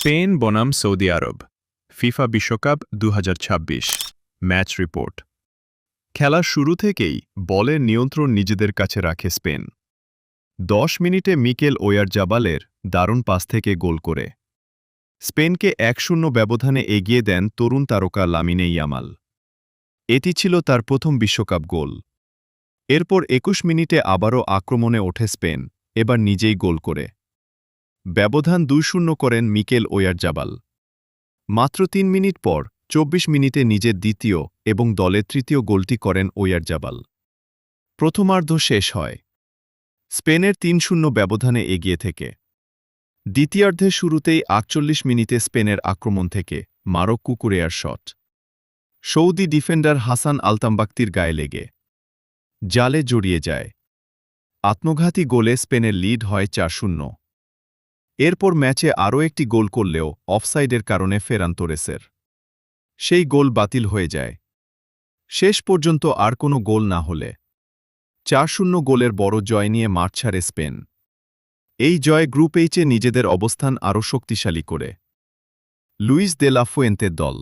Spain বনাম Saudi আরব FIFA বিশ্বকাপ ২০২৬ match report. খেলার শুরু থেকেই বলের নিয়ন্ত্রণ নিজেদের কাছে রাখে স্পেন। ১০ মিনিটে মিকেল ওয়ারজাবালের দারুণ পাস থেকে গোল করে স্পেনকে ১-০ ব্যবধানে এগিয়ে দেন তরুণ তারকা লামিনে ইয়ামাল। এটি ছিল তার প্রথম বিশ্বকাপ গোল। এরপর ২১ মিনিটে আবারও আক্রমণে ওঠে স্পেন, এবার নিজেই গোল করে ব্যবধান ২-০ করেন মিকেল ওয়ারজাবাল। মাত্র ৩ মিনিট পর ২৪ মিনিটে নিজের দ্বিতীয় এবং দলের তৃতীয় গোলটি করেন ওয়ারজাবাল। প্রথমার্ধ শেষ হয় স্পেনের ৩-০ ব্যবধানে এগিয়ে থেকে। দ্বিতীয়ার্ধের শুরুতেই ৪৮ মিনিটে স্পেনের আক্রমণ থেকে মারক কুকুরেয়ার শট সৌদি ডিফেন্ডার হাসান আলতামবাক্তির গায়ে লেগে জালে জড়িয়ে যায়। আত্মঘাতী গোলে স্পেনের লিড হয় ৪-০। এরপর ম্যাচে আরও একটি গোল করলেও অফসাইডের কারণে ফেরান তোরেসের সেই গোল বাতিল হয়ে যায়। শেষ পর্যন্ত আর কোনো গোল না হলে ৪-০ গোলের বড় জয় নিয়ে মাঠ ছাড়ে স্পেন। এই জয় গ্রুপ এইচে নিজেদের অবস্থান আরও শক্তিশালী করে লুইস দে লা ফুয়েন্তের দল।